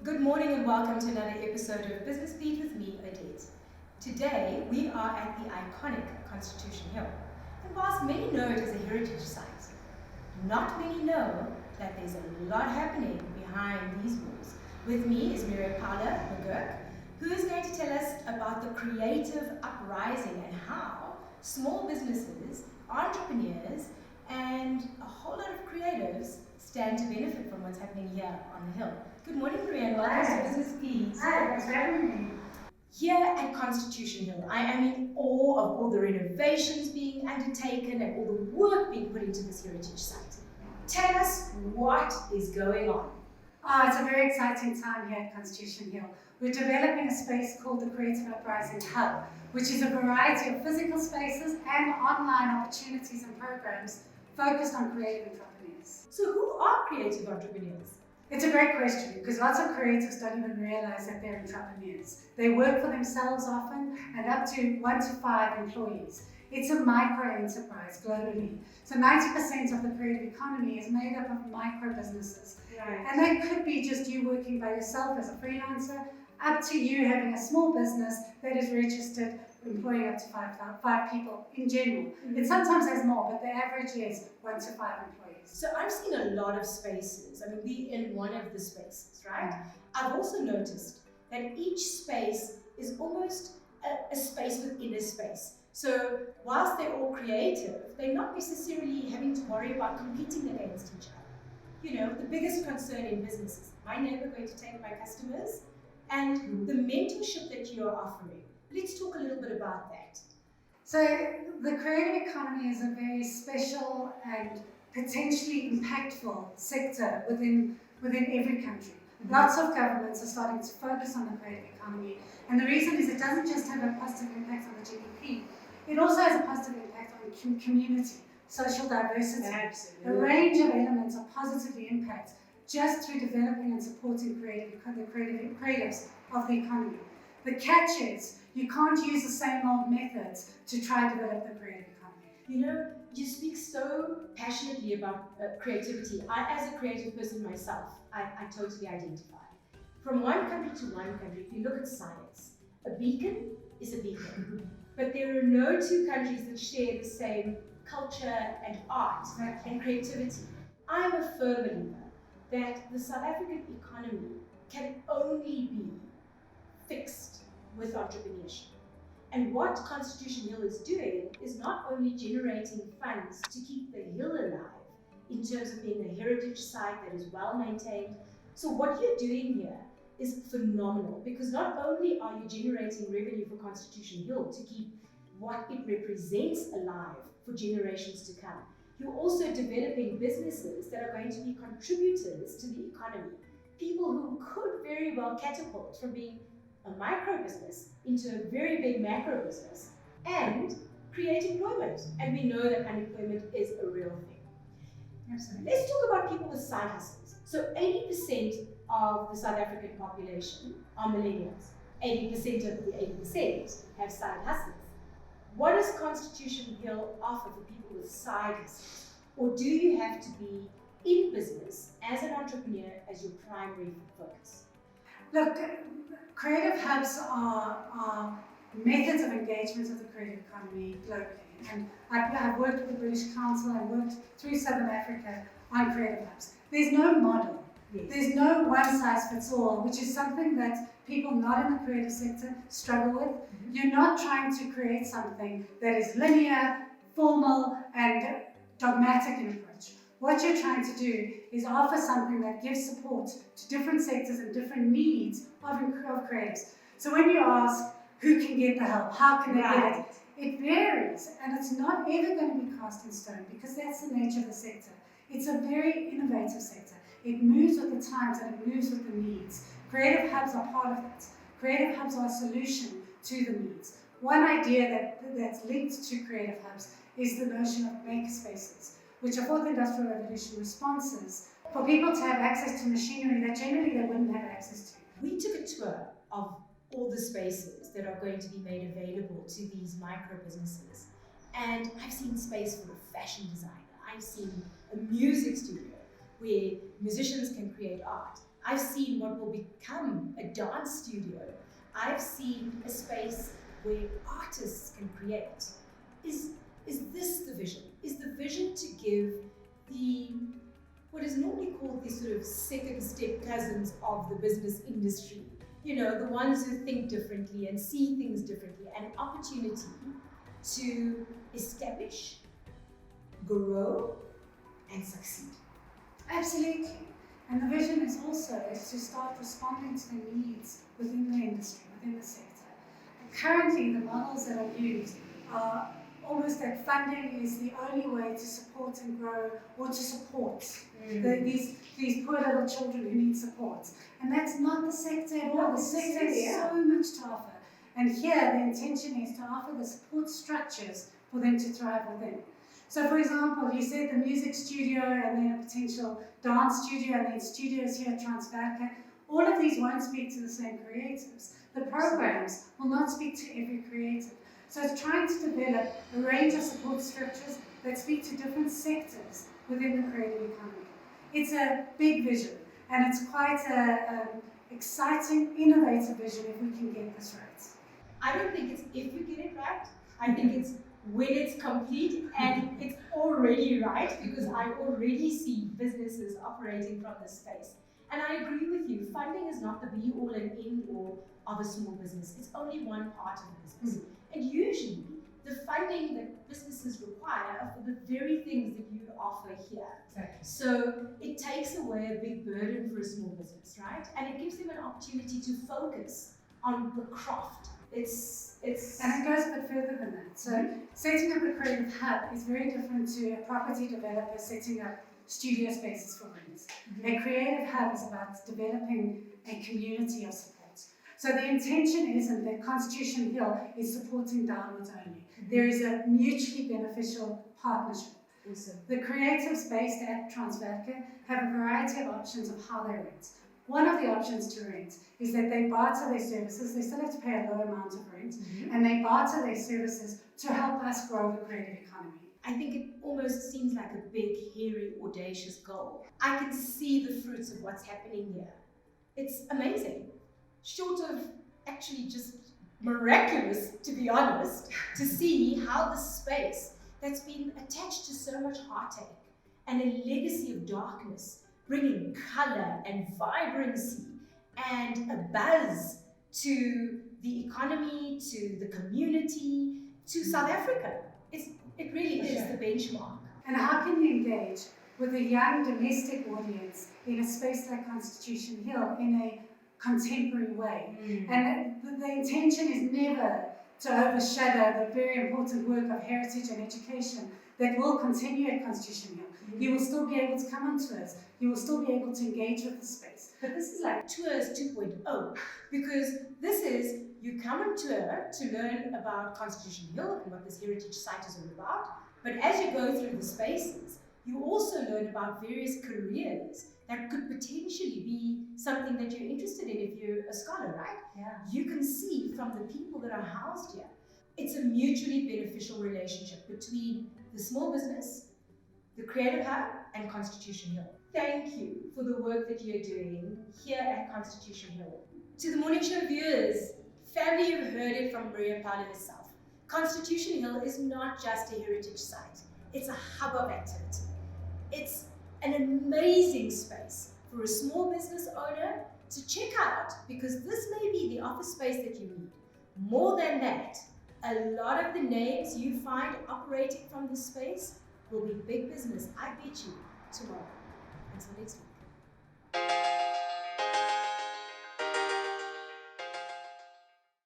Good morning and welcome to another episode of Business Beat with me, Odette. Today we are at the iconic Constitution Hill. And whilst many know it as a heritage site, not many know that there's a lot happening behind these walls. With me is Mariapaola McGurk, who is going to tell us about the Creative Uprising and how small businesses, entrepreneurs, and a whole lot of creatives stand to benefit from what's happening here on the hill. Good morning, Maria, and welcome to Business Beat. Hi, thanks for having me. Here at Constitution Hill, I am in awe of all the renovations being undertaken and all the work being put into this heritage site. Tell us what is going on. It's a very exciting time here at Constitution Hill. We're developing a space called the Creative Uprising Hub, which is a variety of physical spaces and online opportunities and programs focused on creative entrepreneurs. So who are creative entrepreneurs? It's a great question because lots of creatives don't even realize that they're entrepreneurs. They work for themselves often and up to 1 to 5 employees. It's a micro enterprise globally. So 90% of the creative economy is made up of micro businesses. Right. And that could be just you working by yourself as a freelancer, up to you having a small business that is registered, employing up to 5 people in general. Mm-hmm. It sometimes has more, but the average is 1 to 5 employees. So I've seen a lot of spaces. I mean, we're in one of the spaces, right? I've also noticed that each space is almost a space within a space. So whilst they're all creative, they're not necessarily having to worry about competing against each other. You know, the biggest concern in business is, my neighbor going to take my customers? And the mentorship that you're offering. Let's talk a little bit about that. So the creative economy is a very special and potentially impactful sector within every country. Mm-hmm. Lots of governments are starting to focus on the creative economy, and the reason is it doesn't just have a positive impact on the GDP, it also has a positive impact on community, social diversity. Absolutely. A range of elements are positively impact just through developing and supporting the creatives of the economy. The catch is you can't use the same old methods to try and develop the creative economy. You know, you speak so passionately about creativity. As a creative person myself, I totally identify. From one country to one country, if you look at science, a beacon is a beacon. But there are no two countries that share the same culture and art and creativity. I'm a firm believer that the South African economy can only be fixed with entrepreneurship. And what Constitution Hill is doing is not only generating funds to keep the hill alive in terms of being a heritage site that is well maintained. So what you're doing here is phenomenal, because not only are you generating revenue for Constitution Hill to keep what it represents alive for generations to come, you're also developing businesses that are going to be contributors to the economy. People who could very well catapult from being a micro business into a very big macro business and create employment. And we know that unemployment is a real thing. Absolutely. Let's talk about people with side hustles. So 80% of the South African population are millennials. 80% of the 80% have side hustles. What does Constitution Hill offer for people with side hustles? Or do you have to be in business as an entrepreneur as your primary focus? Look, creative hubs are methods of engagement of the creative economy globally. And I've worked with the British Council, I've worked through Southern Africa on creative hubs. There's no model. Yes. There's no one size fits all, which is something that people not in the creative sector struggle with. Mm-hmm. You're not trying to create something that is linear, formal, and dogmatic in approach. What you're trying to do is offer something that gives support to different sectors and different needs of creatives. So when you ask who can get the help, how can they get it, it varies, and it's not ever going to be cast in stone because that's the nature of the sector. It's a very innovative sector. It moves with the times and it moves with the needs. Creative hubs are part of that. Creative hubs are a solution to the needs. One idea that's linked to creative hubs is the notion of makerspaces, which are fourth industrial revolution responses for people to have access to machinery that generally they wouldn't have access to. We took a tour of all the spaces that are going to be made available to these micro businesses. And I've seen space for a fashion designer. I've seen a music studio where musicians can create art. I've seen what will become a dance studio. I've seen a space where artists can create. Is this the vision? Is the vision to give the what is normally called the sort of second step cousins of the business industry, the ones who think differently and see things differently, an opportunity to establish, grow, and succeed? Absolutely. And the vision is also to start responding to the needs within the industry, within the sector. And currently, the models that are used are almost that funding is the only way to support and grow, or to support these poor little children who need support. And that's not the sector at all. The sector has so much to offer. And here, the intention is to offer the support structures for them to thrive within. So, for example, you said the music studio and then a potential dance studio and then studios here at Transvaarke. All of these won't speak to the same creatives. The programs will not speak to every creative. So it's trying to develop a range of support structures that speak to different sectors within the creative economy. It's a big vision, and it's quite an exciting, innovative vision if we can get this right. I don't think it's if you get it right. I think it's when it's complete and it's already right, because I already see businesses operating from this space. And I agree with you, funding is not the be-all and end-all of a small business. It's only one part of the business. And usually, the funding that businesses require are for the very things that you offer here. Exactly. So it takes away a big burden for a small business, right? And it gives them an opportunity to focus on the craft. And it goes a bit further than that. So setting up a creative hub is very different to a property developer setting up studio spaces for rent. A creative hub is about developing a community of support. So the intention isn't that Constitution Hill is supporting downwards only. There is a mutually beneficial partnership. Awesome. The creatives based at Transvaarke have a variety of options of how they rent. One of the options to rent is that they barter their services. They still have to pay a low amount of rent, and they barter their services to help us grow the creative economy. I think it almost seems like a big, hairy, audacious goal. I can see the fruits of what's happening here. It's amazing. Short of actually just miraculous, to be honest, to see how the space that's been attached to so much heartache and a legacy of darkness, bringing color and vibrancy and a buzz to the economy, to the community, to South Africa. It really is the benchmark. And how can you engage with a young domestic audience in a space like Constitution Hill in a contemporary way? And the intention is never to overshadow the very important work of heritage and education that will continue at Constitution Hill. You will still be able to come on tours. You will still be able to engage with the space. But this is like Tours 2.0, because this is, you come on tour to learn about Constitution Hill and what this heritage site is all about, but as you go through the spaces, you also learn about various careers that could potentially be something that you're interested in if you're a scholar, right? Yeah. You can see from the people that are housed here, it's a mutually beneficial relationship between the small business, the Creative Hub, and Constitution Hill. Thank you for the work that you're doing here at Constitution Hill. To the Morning Show viewers, family, you've heard it from Mariapaola herself. Constitution Hill is not just a heritage site, it's a hub of activity. It's an amazing space for a small business owner to check out, because this may be the office space that you need. More than that, a lot of the names you find operating from this space will be big business, I bet you, tomorrow. Until next week.